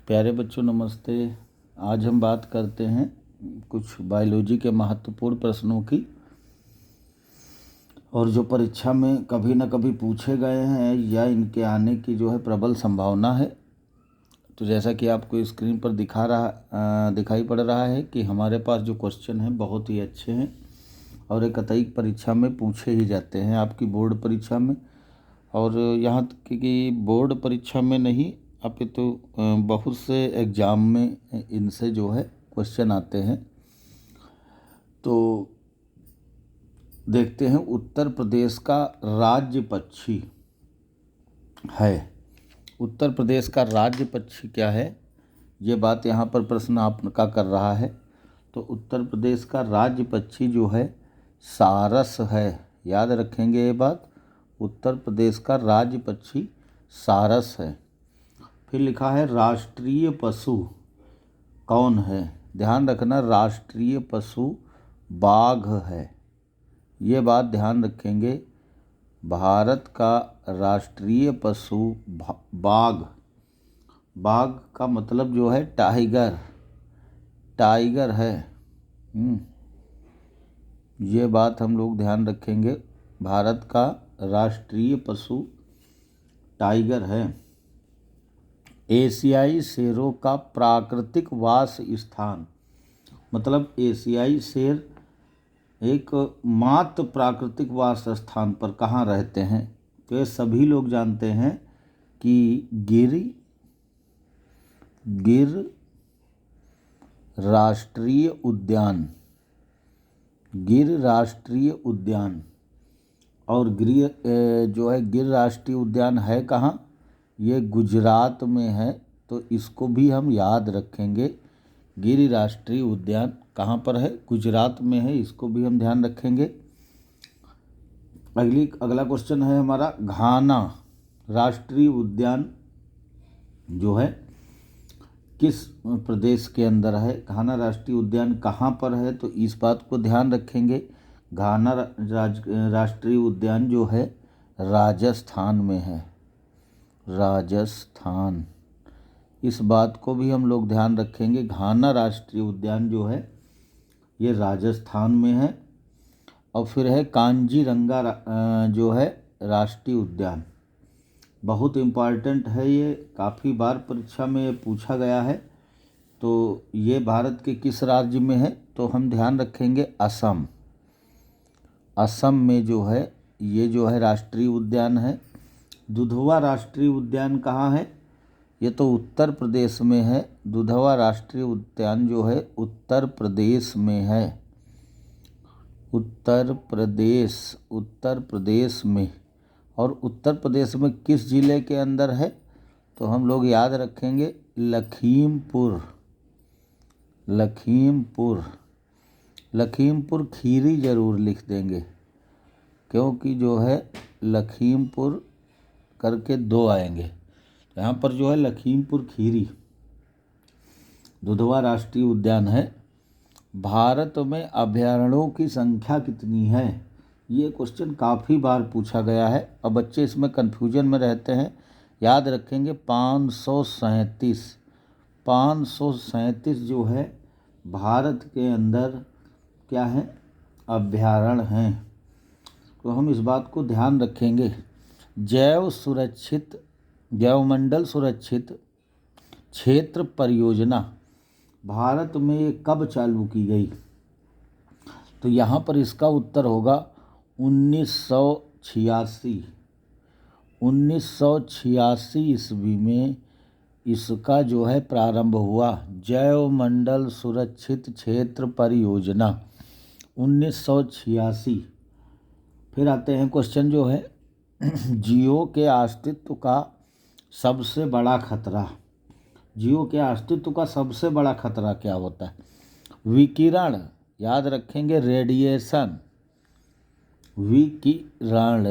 प्यारे बच्चों नमस्ते। आज हम बात करते हैं कुछ बायोलॉजी के महत्वपूर्ण प्रश्नों की और जो परीक्षा में कभी न कभी पूछे गए हैं या इनके आने की जो है प्रबल संभावना है। तो जैसा कि आपको स्क्रीन पर दिखाई पड़ रहा है कि हमारे पास जो क्वेश्चन हैं बहुत ही अच्छे हैं और एक कतई परीक्षा में पूछे ही जाते हैं, आपकी बोर्ड परीक्षा में। और यहाँ तक कि बोर्ड परीक्षा में नहीं, अपितु बहुत से एग्ज़ाम में इनसे जो है क्वेश्चन आते हैं। तो देखते हैं, उत्तर प्रदेश का राज्य पक्षी है। उत्तर प्रदेश का राज्य पक्षी क्या है, ये बात यहाँ पर प्रश्न आपका कर रहा है। तो उत्तर प्रदेश का राज्य पक्षी जो है सारस है। याद रखेंगे ये बात, उत्तर प्रदेश का राज्य पक्षी सारस है। फिर लिखा है राष्ट्रीय पशु कौन है। ध्यान रखना, राष्ट्रीय पशु बाघ है। ये बात ध्यान रखेंगे, भारत का राष्ट्रीय पशु बाघ। बाघ का मतलब जो है टाइगर है। ये बात हम लोग ध्यान रखेंगे, भारत का राष्ट्रीय पशु टाइगर है। एशियाई शेरों का प्राकृतिक वास स्थान, मतलब एशियाई शेर एक मात्र प्राकृतिक वास स्थान पर कहाँ रहते हैं। तो ये सभी लोग जानते हैं कि गिर राष्ट्रीय उद्यान, गिर राष्ट्रीय उद्यान। और जो है गिर राष्ट्रीय उद्यान है कहाँ, ये गुजरात में है। तो इसको भी हम याद रखेंगे, गिर राष्ट्रीय उद्यान कहाँ पर है, गुजरात में है। इसको भी हम ध्यान रखेंगे। अगला क्वेश्चन है हमारा, घाना राष्ट्रीय उद्यान जो है किस प्रदेश के अंदर है। घाना राष्ट्रीय उद्यान कहाँ पर है, तो इस बात को ध्यान रखेंगे। घाना राष्ट्रीय उद्यान जो है राजस्थान में है, राजस्थान। इस बात को भी हम लोग ध्यान रखेंगे, घाना राष्ट्रीय उद्यान जो है ये राजस्थान में है। और फिर है कांजीरंगा जो है राष्ट्रीय उद्यान, बहुत इम्पॉर्टेंट है ये, काफ़ी बार परीक्षा में पूछा गया है। तो ये भारत के किस राज्य में है, तो हम ध्यान रखेंगे असम। असम में जो है ये जो है राष्ट्रीय उद्यान है। दुधवा राष्ट्रीय उद्यान कहाँ है, ये तो उत्तर प्रदेश में है। दुधवा राष्ट्रीय उद्यान जो है उत्तर प्रदेश में है, उत्तर प्रदेश में। और उत्तर प्रदेश में किस ज़िले के अंदर है, तो हम लोग याद रखेंगे लखीमपुर खीरी ज़रूर लिख देंगे, क्योंकि जो है लखीमपुर करके दो आएंगे। यहाँ पर जो है लखीमपुर खीरी दुधवा राष्ट्रीय उद्यान है। भारत में अभयारण्यों की संख्या कितनी है, ये क्वेश्चन काफ़ी बार पूछा गया है और बच्चे इसमें कन्फ्यूजन में रहते हैं। याद रखेंगे 537 जो है भारत के अंदर क्या है, अभयारण्य हैं। तो हम इस बात को ध्यान रखेंगे। जैवमंडल सुरक्षित क्षेत्र परियोजना भारत में कब चालू की गई, तो यहाँ पर इसका उत्तर होगा 1986 ईस्वी में इसका जो है प्रारंभ हुआ, जैवमंडल सुरक्षित क्षेत्र परियोजना 1986। फिर आते हैं क्वेश्चन जो है जियो के अस्तित्व का सबसे बड़ा खतरा। जियो के अस्तित्व का सबसे बड़ा खतरा क्या होता है, विकिरण। याद रखेंगे रेडिएशन, विकिरण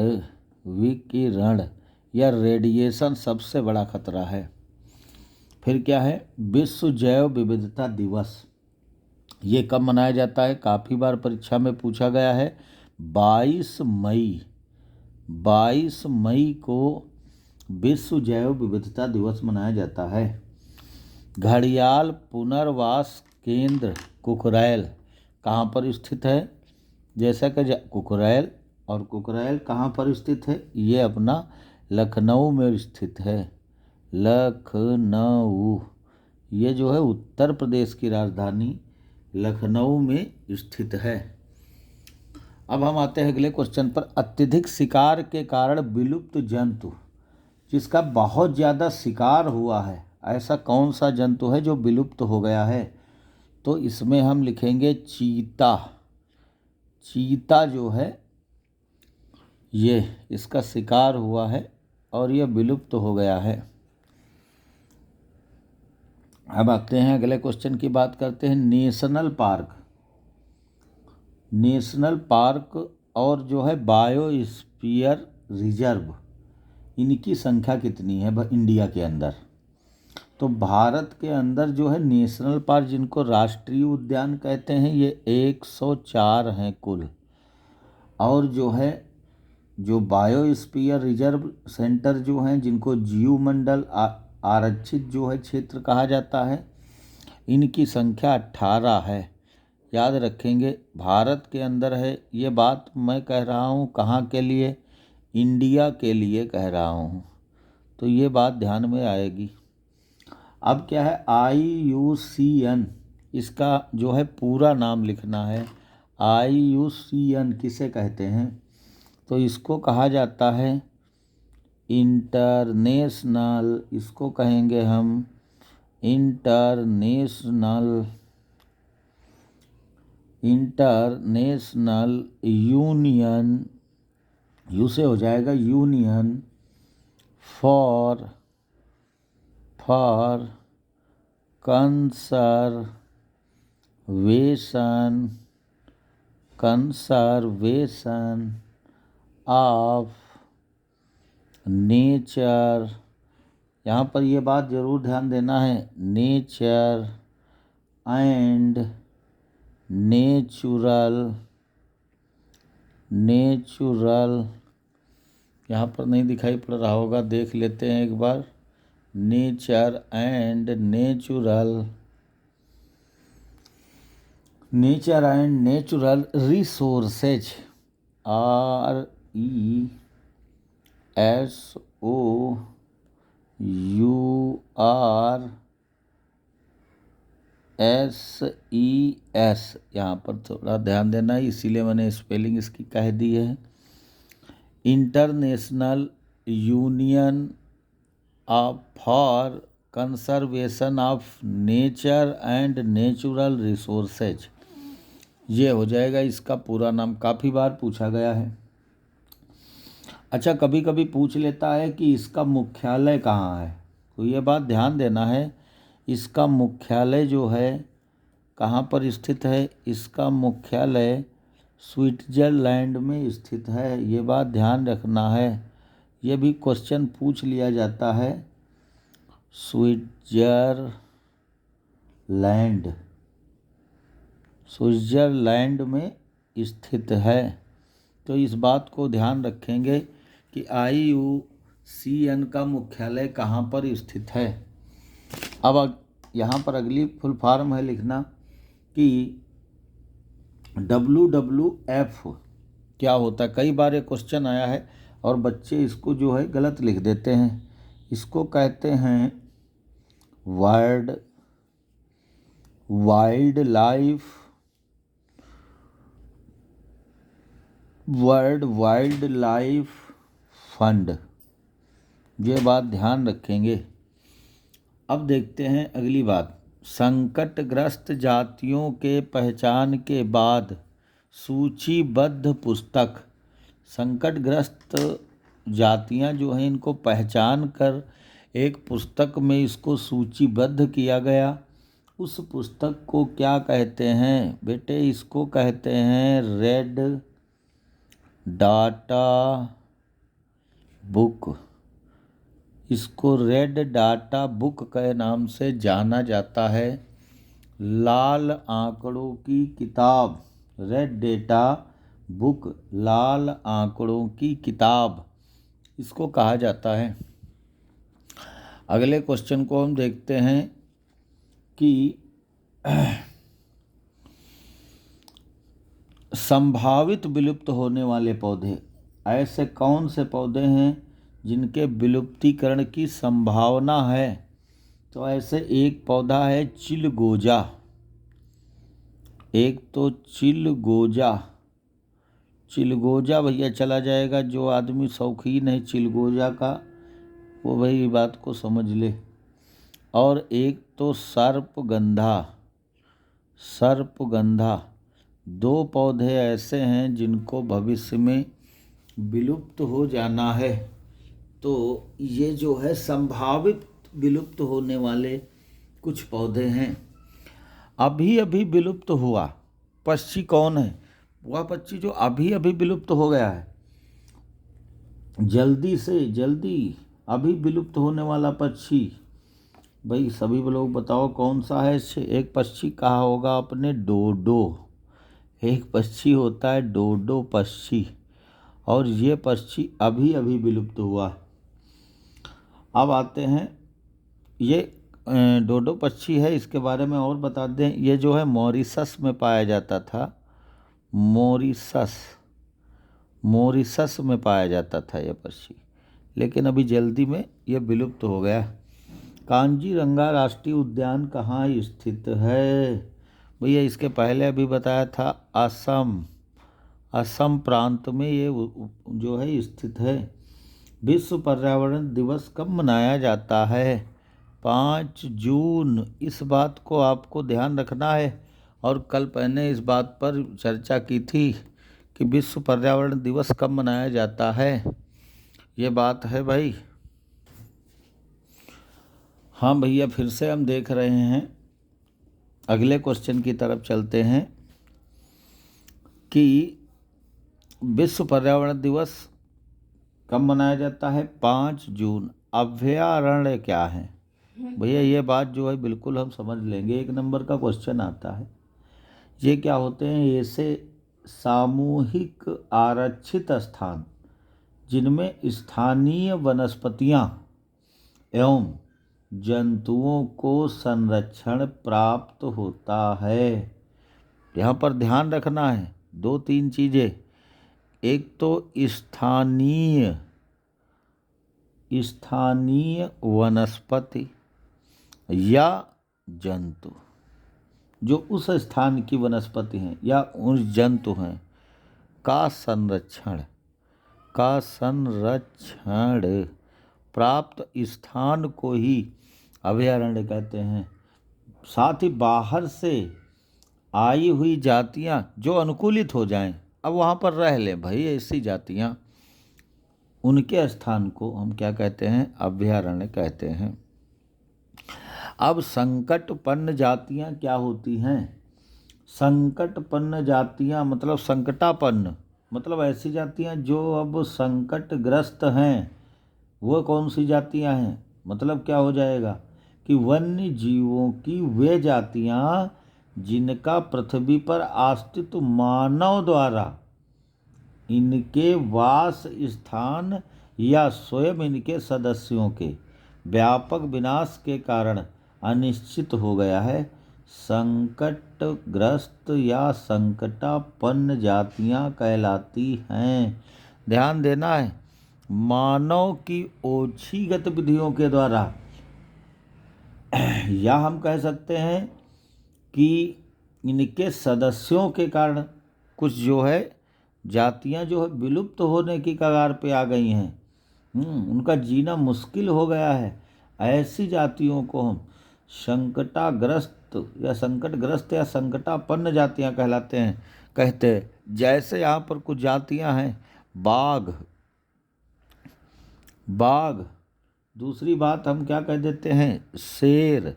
या रेडिएशन सबसे बड़ा खतरा है। फिर क्या है, विश्व जैव विविधता दिवस, ये कब मनाया जाता है, काफ़ी बार परीक्षा में पूछा गया है। 22 मई को विश्व जैव विविधता दिवस मनाया जाता है। घड़ियाल पुनर्वास केंद्र कुकरैल कहाँ पर स्थित है? जैसा कि कुकरैल, और कुकरैल कहाँ पर स्थित है? ये अपना लखनऊ में स्थित है। लखनऊ, ये जो है उत्तर प्रदेश की राजधानी लखनऊ में स्थित है। अब हम आते हैं अगले क्वेश्चन पर। अत्यधिक शिकार के कारण विलुप्त जंतु जिसका बहुत ज़्यादा शिकार हुआ है, ऐसा कौन सा जंतु है जो विलुप्त हो गया है? तो इसमें हम लिखेंगे चीता। चीता जो है ये इसका शिकार हुआ है और यह विलुप्त हो गया है। अब आते हैं अगले क्वेश्चन की बात करते हैं। नेशनल पार्क, नेशनल पार्क और जो है बायोस्फीयर रिजर्व, इनकी संख्या कितनी है इंडिया के अंदर? तो भारत के अंदर जो है नेशनल पार्क, जिनको राष्ट्रीय उद्यान कहते हैं, ये 104 हैं कुल। और जो है जो बायोस्फीयर रिजर्व सेंटर जो हैं, जिनको जीवमंडल आरक्षित जो है क्षेत्र कहा जाता है, इनकी संख्या 18 है। याद रखेंगे भारत के अंदर है। ये बात मैं कह रहा हूँ कहाँ के लिए? इंडिया के लिए कह रहा हूँ, तो ये बात ध्यान में आएगी। अब क्या है? IUCN, इसका जो है पूरा नाम लिखना है। IUCN किसे कहते हैं? तो इसको कहा जाता है इंटरनेशनल, इसको कहेंगे हम इंटरनेशनल यूनियन, यू से हो जाएगा union for conservation of nature. यहाँ पर ये बात ज़रूर ध्यान देना है, नेचर एंड नेचुरल, यहाँ पर नहीं दिखाई पड़ रहा होगा, देख लेते हैं एक बार। Nature and natural resources, RESOURCES, यहाँ पर थोड़ा ध्यान देना है, इसीलिए मैंने स्पेलिंग इसकी कह दी है। International union for conservation of nature and natural resources, ये हो जाएगा इसका पूरा नाम। काफ़ी बार पूछा गया है। अच्छा, कभी कभी पूछ लेता है कि इसका मुख्यालय कहाँ है, तो ये बात ध्यान देना है। इसका मुख्यालय जो है कहाँ पर स्थित है? इसका मुख्यालय स्विट्जरलैंड में स्थित है। ये बात ध्यान रखना है, ये भी क्वेश्चन पूछ लिया जाता है। स्विट्जरलैंड में स्थित है। तो इस बात को ध्यान रखेंगे कि IUCN का मुख्यालय कहाँ पर स्थित है। अब यहाँ पर अगली फुल फॉर्म है लिखना कि WWF क्या होता है। कई बार ये क्वेश्चन आया है और बच्चे इसको जो है गलत लिख देते हैं। इसको कहते हैं वाइल्ड लाइफ फंड, ये बात ध्यान रखेंगे। अब देखते हैं अगली बात। संकटग्रस्त जातियों के पहचान के बाद सूचीबद्ध पुस्तक। संकटग्रस्त जातियां जो हैं, इनको पहचान कर एक पुस्तक में इसको सूचीबद्ध किया गया। उस पुस्तक को क्या कहते हैं बेटे? इसको कहते हैं रेड डाटा बुक। इसको रेड डाटा बुक के नाम से जाना जाता है। लाल आंकड़ों की किताब, रेड डाटा बुक, लाल आंकड़ों की किताब, इसको कहा जाता है। अगले क्वेश्चन को हम देखते हैं कि संभावित विलुप्त होने वाले पौधे, ऐसे कौन से पौधे हैं जिनके विलुप्तीकरण की संभावना है। तो ऐसे एक पौधा है चिलगोजा। एक तो चिलगोजा भैया चला जाएगा। जो आदमी शौकीन है चिलगोजा का वो भाई बात को समझ ले। और एक तो सर्पगंधा। दो पौधे ऐसे हैं जिनको भविष्य में विलुप्त हो जाना है। तो ये जो है संभावित विलुप्त होने वाले कुछ पौधे हैं। अभी अभी विलुप्त हुआ पक्षी कौन है? वह पक्षी जो अभी अभी विलुप्त हो गया है, जल्दी से जल्दी अभी विलुप्त होने वाला पक्षी। भाई सभी लोग बताओ कौन सा है? एक पक्षी कहा होगा आपने डोडो। एक पक्षी होता है डोडो पक्षी, और ये पक्षी अभी अभी विलुप्त हुआ। अब आते हैं, ये डोडो पक्षी है, इसके बारे में और बता दें। ये जो है मॉरिशस में पाया जाता था। मॉरिशस में पाया जाता था यह पक्षी, लेकिन अभी जल्दी में यह विलुप्त हो गया। कांजीरंगा राष्ट्रीय उद्यान कहाँ स्थित है? भैया इसके पहले अभी बताया था असम प्रांत में ये जो है स्थित है। विश्व पर्यावरण दिवस कब मनाया जाता है? 5 जून। इस बात को आपको ध्यान रखना है। और कल मैंने इस बात पर चर्चा की थी कि विश्व पर्यावरण दिवस कब मनाया जाता है। ये बात है भाई। हाँ भैया, फिर से हम देख रहे हैं, अगले क्वेश्चन की तरफ चलते हैं कि विश्व पर्यावरण दिवस कब मनाया जाता है? 5 जून। अभयारण्य क्या है? भैया ये बात जो है बिल्कुल हम समझ लेंगे, 1 नंबर का क्वेश्चन आता है। ये क्या होते हैं? ऐसे सामूहिक आरक्षित स्थान जिनमें स्थानीय वनस्पतियां एवं जंतुओं को संरक्षण प्राप्त होता है। यहाँ पर ध्यान रखना है 2-3 चीज़ें। एक तो स्थानीय वनस्पति या जंतु, जो उस स्थान की वनस्पति हैं या उस जंतु हैं, का संरक्षण प्राप्त स्थान को ही अभयारण्य कहते हैं। साथ ही बाहर से आई हुई जातियां जो अनुकूलित हो जाएं, अब वहाँ पर रह लें भाई, ऐसी जातियां, उनके स्थान को हम क्या कहते हैं? अभयारण्य कहते हैं। अब संकटपन्न जातियां क्या होती हैं? संकटपन्न जातियां मतलब संकटापन्न, मतलब ऐसी जातियां जो अब संकटग्रस्त हैं। वो कौन सी जातियां हैं? मतलब क्या हो जाएगा कि वन्य जीवों की वे जातियां जिनका पृथ्वी पर अस्तित्व मानव द्वारा इनके वास स्थान या स्वयं इनके सदस्यों के व्यापक विनाश के कारण अनिश्चित हो गया है, संकटग्रस्त या संकटापन्न जातियां कहलाती हैं। ध्यान देना है, मानव की ओछी गतिविधियों के द्वारा, या हम कह सकते हैं कि इनके सदस्यों के कारण कुछ जो है जातियां जो है विलुप्त होने की कगार पे आ गई हैं। उनका जीना मुश्किल हो गया है। ऐसी जातियों को हम संकटग्रस्त या संकटापन्न जातियां कहते। जैसे यहाँ पर कुछ जातियां हैं, बाघ। दूसरी बात हम क्या कह देते हैं? शेर।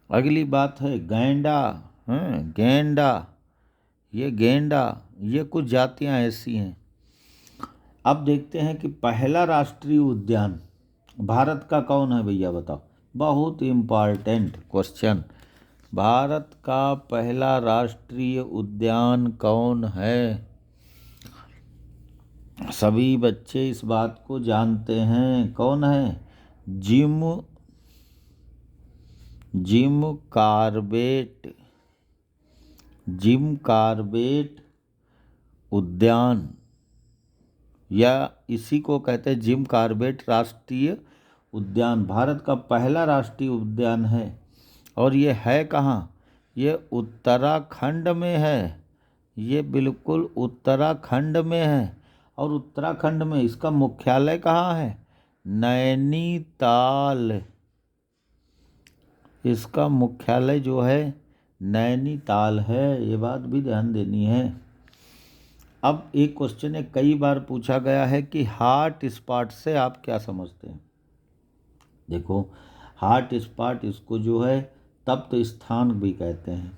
अगली बात है गेंडा। ये कुछ जातियां ऐसी हैं। अब देखते हैं कि पहला राष्ट्रीय उद्यान भारत का कौन है भैया बताओ? बहुत इम्पॉर्टेंट क्वेश्चन। भारत का पहला राष्ट्रीय उद्यान कौन है? सभी बच्चे इस बात को जानते हैं, कौन है? जिम कार्बेट उद्यान, या इसी को कहते हैं जिम कार्बेट राष्ट्रीय उद्यान, भारत का पहला राष्ट्रीय उद्यान है। और ये है कहाँ? ये उत्तराखंड में है। ये बिल्कुल उत्तराखंड में है। और उत्तराखंड में इसका मुख्यालय कहाँ है? नैनीताल। इसका मुख्यालय जो है नैनीताल है, ये बात भी ध्यान देनी है। अब एक क्वेश्चन है, कई बार पूछा गया है कि हॉट स्पॉट से आप क्या समझते हैं? देखो, हॉट स्पॉट इसको जो है तप्त स्थान भी कहते हैं।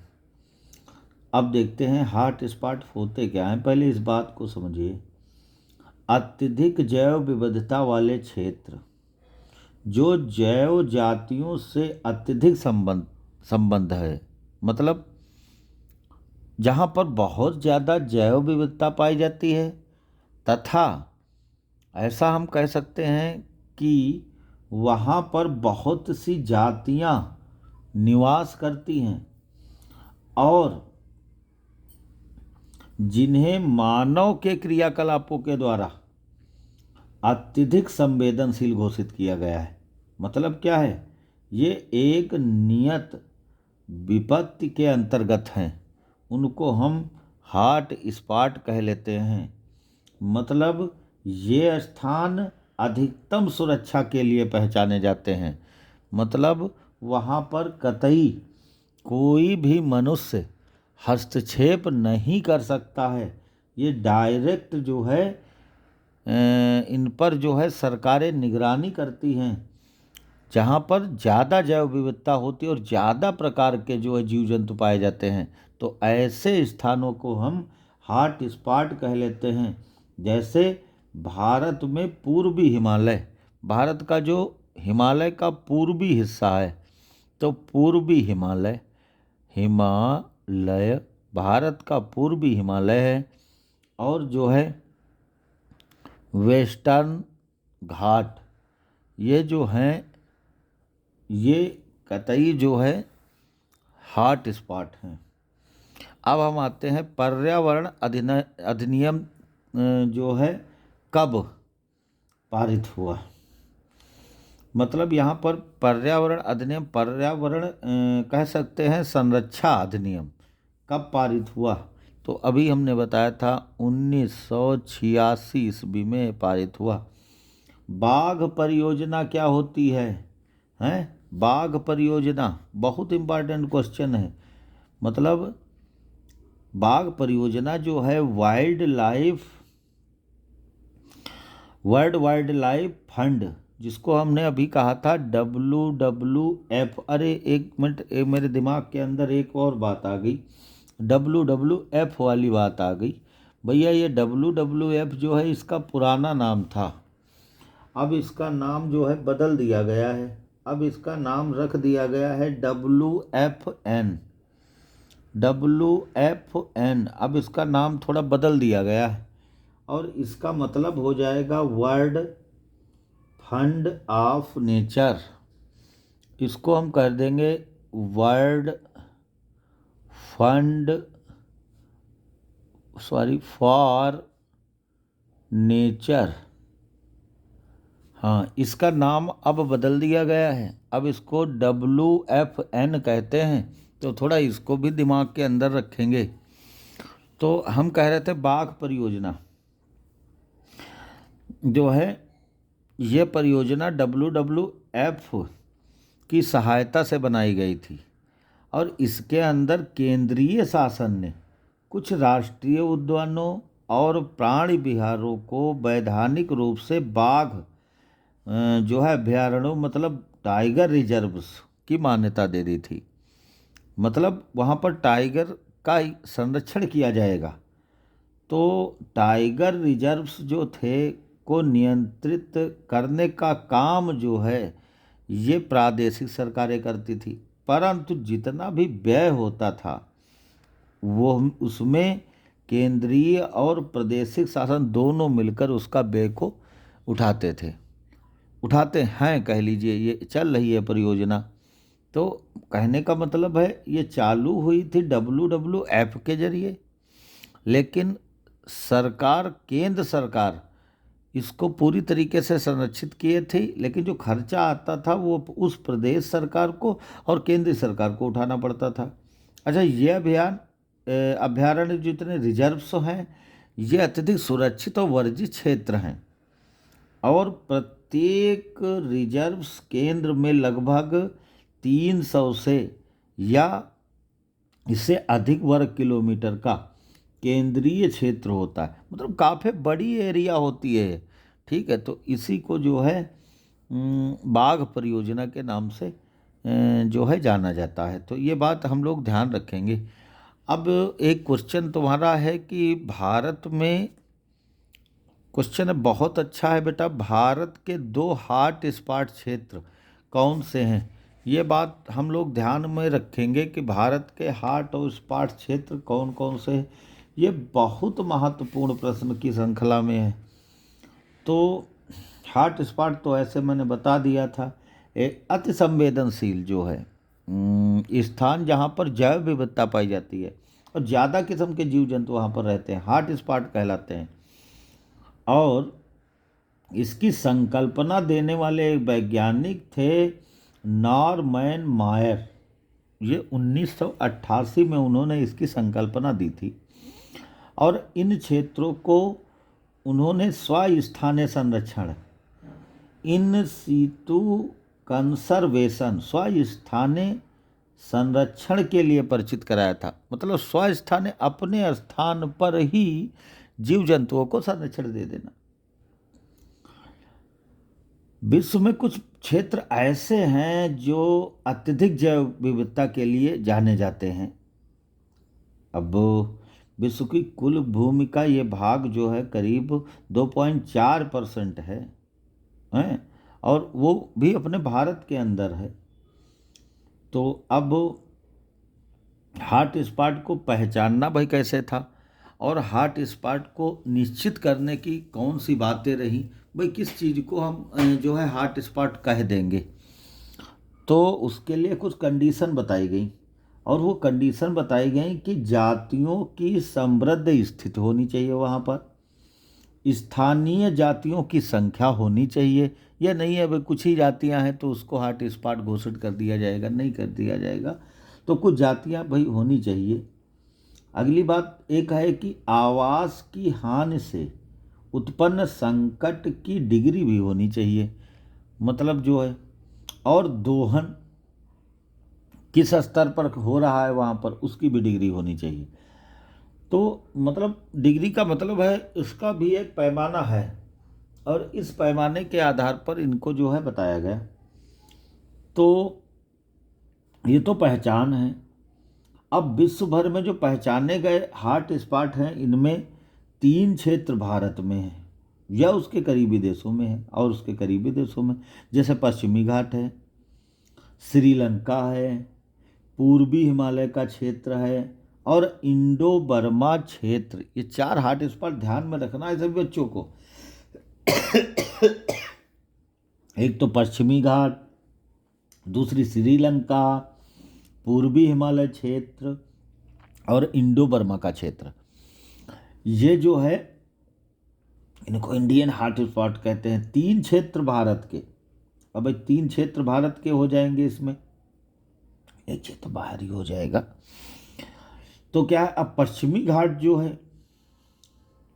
अब देखते हैं हॉट स्पॉट होते क्या हैं। पहले इस बात को समझिए, अत्यधिक जैव विविधता वाले क्षेत्र, जो जैव जातियों से अत्यधिक संबंध है, मतलब जहाँ पर बहुत ज़्यादा जैव विविधता पाई जाती है, तथा ऐसा हम कह सकते हैं कि वहाँ पर बहुत सी जातियाँ निवास करती हैं और जिन्हें मानव के क्रियाकलापों के द्वारा अत्यधिक संवेदनशील घोषित किया गया है। मतलब क्या है? ये एक नियत विपत्ति के अंतर्गत हैं, उनको हम हॉट स्पॉट कह लेते हैं। मतलब ये स्थान अधिकतम सुरक्षा के लिए पहचाने जाते हैं। मतलब वहाँ पर कतई कोई भी मनुष्य हस्तक्षेप नहीं कर सकता है। ये डायरेक्ट जो है इन पर जो है सरकारें निगरानी करती हैं। जहाँ पर ज़्यादा जैव विविधता होती है और ज़्यादा प्रकार के जो है जीव जंतु पाए जाते हैं, तो ऐसे स्थानों को हम हॉट स्पॉट कह लेते हैं। जैसे भारत में पूर्वी हिमालय, भारत का जो हिमालय का पूर्वी हिस्सा है, तो पूर्वी हिमालय भारत का पूर्वी हिमालय है। और जो है वेस्टर्न घाट, ये जो हैं ये कतई जो है हॉट स्पॉट हैं। अब हम आते हैं पर्यावरण अधिनियम जो है कब पारित हुआ। मतलब यहाँ पर पर्यावरण अधिनियम, पर्यावरण कह सकते हैं संरक्षा अधिनियम कब पारित हुआ? तो अभी हमने बताया था 1986 ईस्वी में पारित हुआ। बाघ परियोजना क्या होती है? बाघ परियोजना बहुत इम्पॉर्टेंट क्वेश्चन है। मतलब बाघ परियोजना जो है वर्ल्ड वाइल्ड लाइफ फंड, जिसको हमने अभी कहा था WWF। अरे एक मिनट, मेरे दिमाग के अंदर एक और बात आ गई, WWF वाली बात आ गई। भैया ये WWF जो है इसका पुराना नाम था, अब इसका नाम जो है बदल दिया गया है। अब इसका नाम रख दिया गया है WFN। अब इसका नाम थोड़ा बदल दिया गया है और इसका मतलब हो जाएगा वर्ल्ड फंड ऑफ नेचर। इसको हम कर देंगे वर्ल्ड फंड फॉर नेचर। हाँ, इसका नाम अब बदल दिया गया है, अब इसको WFN कहते हैं। तो थोड़ा इसको भी दिमाग के अंदर रखेंगे। तो हम कह रहे थे बाघ परियोजना जो है, ये परियोजना WWF की सहायता से बनाई गई थी और इसके अंदर केंद्रीय शासन ने कुछ राष्ट्रीय उद्यानों और प्राणी विहारों को वैधानिक रूप से बाघ जो है अभ्यारण्यों, मतलब टाइगर रिजर्व्स की मान्यता दे दी थी। मतलब वहाँ पर टाइगर का संरक्षण किया जाएगा। तो टाइगर रिजर्व्स जो थे को नियंत्रित करने का काम जो है ये प्रादेशिक सरकारें करती थी, परंतु जितना भी व्यय होता था वो उसमें केंद्रीय और प्रादेशिक शासन दोनों मिलकर उसका व्यय को उठाते हैं, कह लीजिए। ये चल रही है परियोजना। तो कहने का मतलब है ये चालू हुई थी WWF के जरिए, लेकिन सरकार, केंद्र सरकार इसको पूरी तरीके से संरक्षित किए थे, लेकिन जो खर्चा आता था वो उस प्रदेश सरकार को और केंद्र सरकार को उठाना पड़ता था। अच्छा, ये अभ्यारण्य जितने रिजर्व्स हैं ये अत्यधिक सुरक्षित और वर्जित क्षेत्र हैं, और प्रत्येक रिजर्व्स केंद्र में लगभग 300 से या इससे अधिक वर्ग किलोमीटर का केंद्रीय क्षेत्र होता है, मतलब काफ़ी बड़ी एरिया होती है। ठीक है, तो इसी को जो है बाघ परियोजना के नाम से जो है जाना जाता है। तो ये बात हम लोग ध्यान रखेंगे। अब एक क्वेश्चन तुम्हारा है कि भारत में, क्वेश्चन है बहुत अच्छा है बेटा, भारत के 2 हॉट स्पॉट क्षेत्र कौन से हैं? ये बात हम लोग ध्यान में रखेंगे कि भारत के हॉट और स्पॉट क्षेत्र कौन कौन से हैं। ये बहुत महत्वपूर्ण प्रश्न की श्रृंखला में है। तो हॉट स्पॉट तो ऐसे मैंने बता दिया था, अति संवेदनशील जो है स्थान जहाँ पर जैव विविधता पाई जाती है और ज़्यादा किस्म के जीव जंतु वहाँ पर रहते हैं, हॉट स्पॉट कहलाते हैं। और इसकी संकल्पना देने वाले एक वैज्ञानिक थे नॉरमैन मायर। ये 1988 में उन्होंने इसकी संकल्पना दी थी, और इन क्षेत्रों को उन्होंने स्वस्थानीय संरक्षण, इन सीटू कंसर्वेशन, स्वस्थानीय संरक्षण के लिए परिचित कराया था। मतलब स्वस्थानीय, अपने स्थान पर ही जीव जंतुओं को संरक्षण दे देना। विश्व में कुछ क्षेत्र ऐसे हैं जो अत्यधिक जैव विविधता के लिए जाने जाते हैं। अब विश्व की कुल भूमि का ये भाग जो है करीब 2.4% है, और वो भी अपने भारत के अंदर है। तो अब हॉट स्पॉट को पहचानना भाई कैसे था, और हॉट स्पॉट को निश्चित करने की कौन सी बातें रही, भाई किस चीज़ को हम जो है हॉट स्पॉट कह देंगे। तो उसके लिए कुछ कंडीशन बताई गई, और वो कंडीशन बताई गई कि जातियों की समृद्ध स्थिति होनी चाहिए वहाँ पर, स्थानीय जातियों की संख्या होनी चाहिए। यह नहीं है भाई कुछ ही जातियाँ हैं तो उसको हॉट स्पॉट घोषित कर दिया जाएगा, नहीं कर दिया जाएगा। तो कुछ जातियाँ भाई होनी चाहिए। अगली बात एक है कि आवास की हानि से उत्पन्न संकट की डिग्री भी होनी चाहिए, मतलब जो है, और दोहन किस स्तर पर हो रहा है वहाँ पर उसकी भी डिग्री होनी चाहिए। तो मतलब डिग्री का मतलब है इसका भी एक पैमाना है, और इस पैमाने के आधार पर इनको जो है बताया गया। तो ये तो पहचान है। अब विश्व भर में जो पहचाने गए हॉट स्पॉट हैं, इनमें 3 क्षेत्र भारत में हैं या उसके करीबी देशों में है, और उसके करीबी देशों में जैसे पश्चिमी घाट है, श्रीलंका है, पूर्वी हिमालय का क्षेत्र है, और इंडो बर्मा क्षेत्र। ये 4 हॉट स्पॉट ध्यान में रखना है सभी बच्चों को। एक तो पश्चिमी घाट, दूसरी श्रीलंका, पूर्वी हिमालय क्षेत्र और इंडो बर्मा का क्षेत्र। ये जो है इनको इंडियन हॉट स्पॉट कहते हैं। 3 क्षेत्र भारत के, अब 3 क्षेत्र भारत के हो जाएंगे, इसमें एक क्षेत्र बाहरी हो जाएगा। तो क्या है, अब पश्चिमी घाट जो है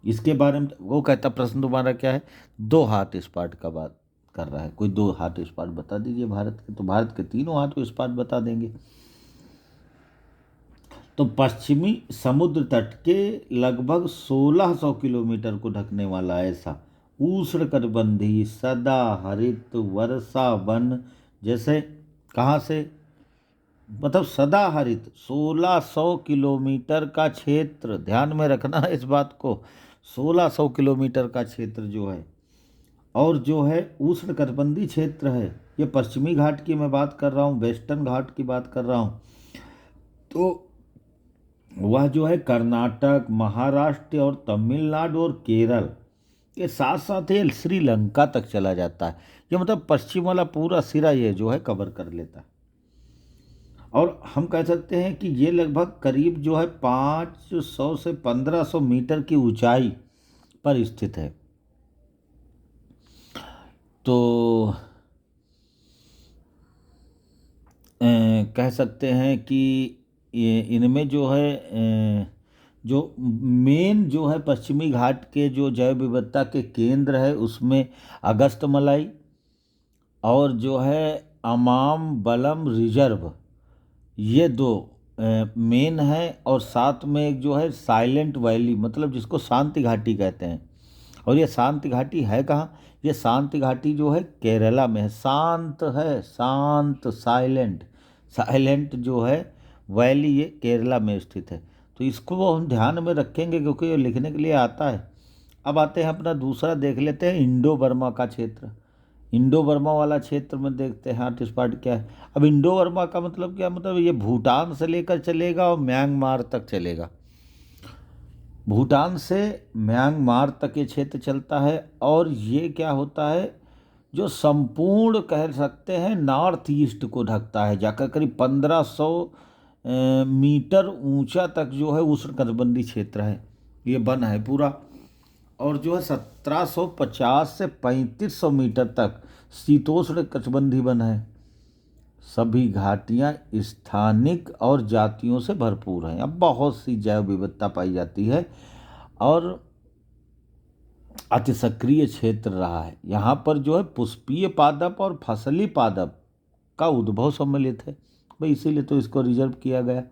इसके बारे में वो कहता, प्रश्न तुम्हारा क्या है, 2 हॉट स्पॉट का बात कर रहा है, कोई 2 हॉट स्पॉट बता दीजिए भारत के। तो भारत के तीनों हॉट स्पॉट बता देंगे। तो पश्चिमी समुद्र तट के लगभग 1600 किलोमीटर को ढकने वाला ऐसा उष्णकटिबंधीय सदा हरित वर्षा वन, जैसे कहाँ से, मतलब सदा हरित 1600 किलोमीटर का क्षेत्र, ध्यान में रखना है इस बात को, 1600 किलोमीटर का क्षेत्र जो है, और जो है उष्णकटिबंधीय क्षेत्र है। ये पश्चिमी घाट की मैं बात कर रहा हूँ, वेस्टर्न घाट की बात कर रहा हूँ। तो वह जो है कर्नाटक, महाराष्ट्र और तमिलनाडु और केरल के साथ साथ ये श्रीलंका तक चला जाता है। ये मतलब पश्चिम वाला पूरा सिरा ये जो है कवर कर लेता है। और हम कह सकते हैं कि ये लगभग करीब जो है 500 से 1500 मीटर की ऊंचाई पर स्थित है। तो कह सकते हैं कि ये इनमें जो है जो मेन जो है पश्चिमी घाट के जो जैव विविधता के केंद्र है उसमें अगस्त्यमलाई और जो है अमाम बलम रिजर्व, ये दो मेन है। और साथ में एक जो है साइलेंट वैली, मतलब जिसको शांति घाटी कहते हैं। और ये शांति घाटी है कहाँ? ये शांति घाटी जो है केरला में है। शांत है, शांत, साइलेंट, साइलेंट जो है वैली, ये केरला में स्थित है। तो इसको वो हम ध्यान में रखेंगे क्योंकि ये लिखने के लिए आता है। अब आते हैं अपना दूसरा, देख लेते हैं इंडो बर्मा का क्षेत्र। इंडो बर्मा वाला क्षेत्र में देखते हैं हॉट स्पॉट क्या है। अब इंडो बर्मा का मतलब क्या? मतलब ये भूटान से लेकर चलेगा और म्यांमार तक चलेगा। भूटान से म्यांमार तक ये क्षेत्र चलता है। और ये क्या होता है, जो संपूर्ण कह सकते हैं नॉर्थ ईस्ट को ढकता है, जाकर करीब 1500 मीटर ऊंचा तक जो है उष्णकटिबंधीय क्षेत्र है, ये वन है पूरा। और जो है 1750 से 3500 मीटर तक शीतोष्ण कटिबंधीय वन है। सभी घाटियाँ स्थानिक और जातियों से भरपूर हैं। अब बहुत सी जैव विविधता पाई जाती है और अति सक्रिय क्षेत्र रहा है। यहाँ पर जो है पुष्पीय पादप और फसली पादप का उद्भव सम्मिलित है भाई, इसीलिए तो इसको रिजर्व किया गया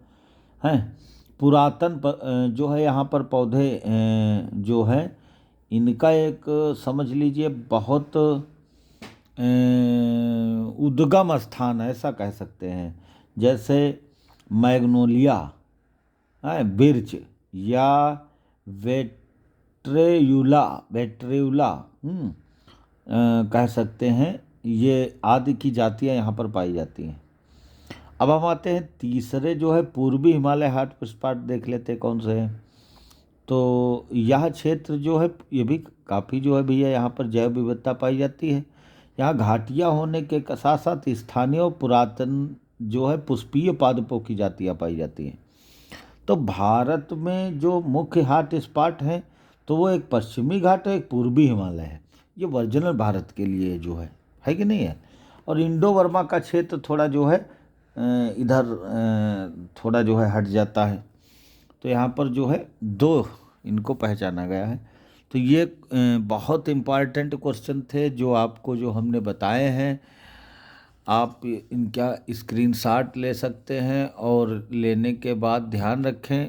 है। पुरातन जो है यहाँ पर पौधे जो है इनका एक समझ लीजिए बहुत उद्गम स्थान ऐसा कह सकते हैं। जैसे मैग्नोलिया है, बिर्च या वेट्रेयुला, वेट्रेयुला कह सकते हैं, ये आदि की जातियाँ यहाँ पर पाई जाती हैं। अब हम आते हैं तीसरे जो है पूर्वी हिमालय हॉट स्पॉट देख लेते हैं कौन से हैं। तो यह क्षेत्र जो है ये भी काफ़ी जो है भैया यहाँ पर जैव विविधता पाई जाती है। यहाँ घाटियाँ होने के साथ साथ स्थानीय और पुरातन जो है पुष्पीय पादपों की जातियाँ पाई जाती हैं। तो भारत में जो मुख्य हॉट स्पॉट हैं तो वो एक पश्चिमी घाट है, एक पूर्वी हिमालय है। ये वर्जिनल भारत के लिए जो है कि नहीं है। और इंडो बर्मा का क्षेत्र थोड़ा जो है इधर थोड़ा जो है हट जाता है। तो यहाँ पर जो है दो इनको पहचाना गया है। तो ये बहुत इम्पॉर्टेंट क्वेश्चन थे जो आपको जो हमने बताए हैं। आप इनका स्क्रीनशॉट ले सकते हैं और लेने के बाद ध्यान रखें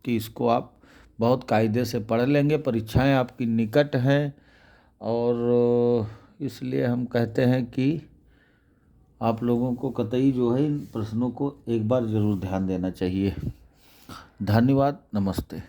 कि इसको आप बहुत कायदे से पढ़ लेंगे। परीक्षाएं आपकी निकट हैं और इसलिए हम कहते हैं कि आप लोगों को कतई जो है इन प्रश्नों को एक बार ज़रूर ध्यान देना चाहिए। धन्यवाद, नमस्ते।